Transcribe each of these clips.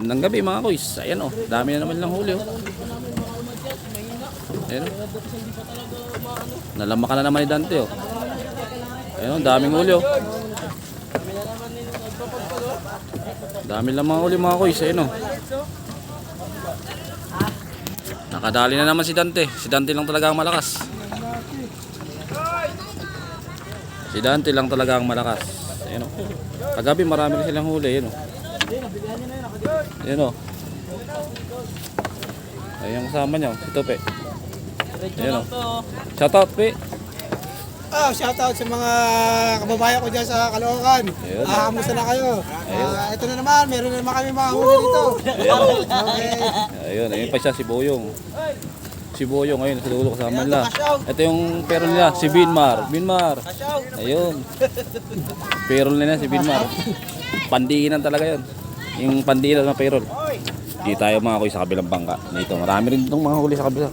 Gandang gabi mga kuys. Ayan oh, dami na naman lang huli oh. Ayan oh. Nalama ka na naman ni Dante oh. Ayan oh, daming huli oh. Dami lang mga huli mga kuys. Ayan oh. Nakadali na naman si Dante. Si Dante lang talaga ang malakas. Si Dante lang talaga ang malakas. Ayan oh. Kagabi marami silang huli. Ayan oh. Ayan o. Ayan kasama niya. Si Tope. Ayan o. Shoutout Pe. Shoutout sa mga kababayan ko dyan sa Caloocan. Kamusta na kayo? Ito na naman. Meron na naman kami mga huli dito. Okay. Ayun. Ayun pa siya si Boyong. Si Boyong ayun. Sa dulo kasama nila. Ito yung perol nila. Si Binmar. Binmar. Ayun. Perol nila si Binmar. Pandiinan talaga yun. Yung pandila ng payroll. Dito tayo mga kuys sa kabilang bangka. Dito marami rin itong mga huli sa kabila.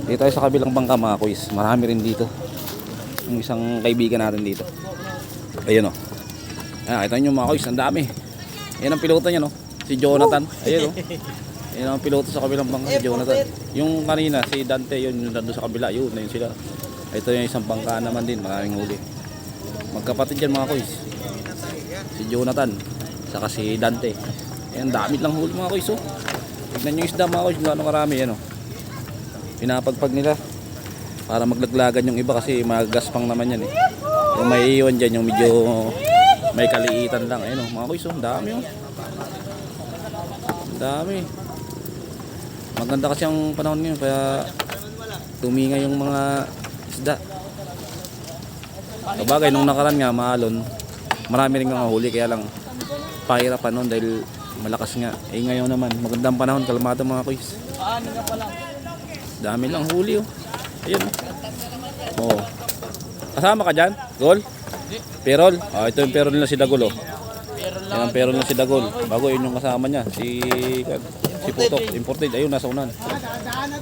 Dito tayo sa kabilang bangka mga kuys. Marami rin dito. Yung isang kaibigan natin dito. Ayun o. Ayan, kita nyo mga kuys. Ang dami. Ayan ang piloto niya no. Si Jonathan. Ayun o. Ayan ang piloto sa kabilang bangka. Si Jonathan. Yung kanina si Dante. Yun yung nandun sa kabila. Yun na yun sila. Ito yung isang bangka naman din. Maraming huli. Magkapatid yan mga kuys. Si Jonathan. Saka si Dante. Ayan, dami lang huli mga kuys oh. Tignan nyo yung isda mga kuys, gano'ng karami yan oh. Pinapagpag nila para maglaglagan yung iba kasi magaspang naman yan eh. Yung may iwan dyan, yung medyo may kaliitan lang. Ayan oh, mga kuys oh, dami oh. Dami. Maganda kasi ang panahon ngayon kaya tuminga yung mga isda. Sabagay nung nakaraan nga maalon, marami rin mga huli kaya lang pahirapan nun dahil malakas nga. Eh ngayon naman, magandang panahon, kalmado mga kuys. Dami lang huli oh. Ayun oh. Oh. Kasama ka dyan? Gol? Perol? Ah, ito yung perol nila si Dagol oh. Yan ang perol nila si Dagol. Bago yun yung kasama niya. Si Putok, imported. Ayun, nasa unan.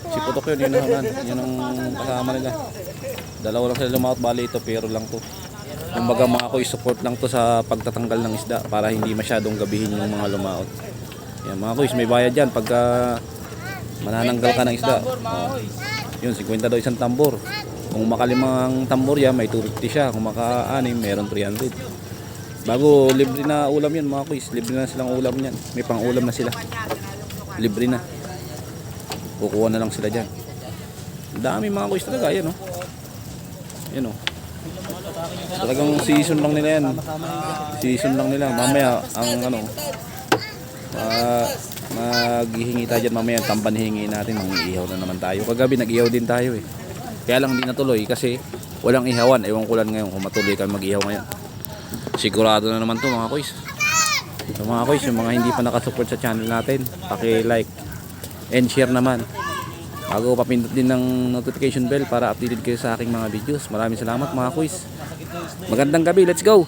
Si Putok yun, yun ang unan. Yun ang kasama nila. Dalawa lang sila lumaot, bali ito, perol lang to. Kumbaga mga kuys, support lang to sa pagtatanggal ng isda para hindi masyadong gabihin yung mga lumaot. Yan mga kuys, may bayad yan pagka manananggal ka ng isda. Yun, 50 daw isang tambor. Kung makalimang tambor yan, may 250 siya. Kung maka-anim, meron 300. Bago, libre na ulam yan mga kuys. Libre na silang ulam yan. May pang ulam na sila. Libre na. Kukuha na lang sila dyan. Dami mga kuys talaga, yan o. Yan o. Talagang season lang nila yan. Season lang nila. Mamaya ang ano maghihingi tayo dyan mamaya. Tamban hihingi natin. Mangiihaw na naman tayo. Kagabi nag-ihaw din tayo eh. Kaya lang hindi natuloy kasi walang ihawan. Ewan ko lang ngayon kung matuloy kami mag-ihaw ngayon. Sigurado na naman to mga kuys. So mga kuys, yung mga hindi pa nakasupport sa channel natin, paki-like and share naman. Bago papindot din ng notification bell para updated kayo sa aking mga videos. Maraming salamat mga kuys. Magandang gabi, let's go!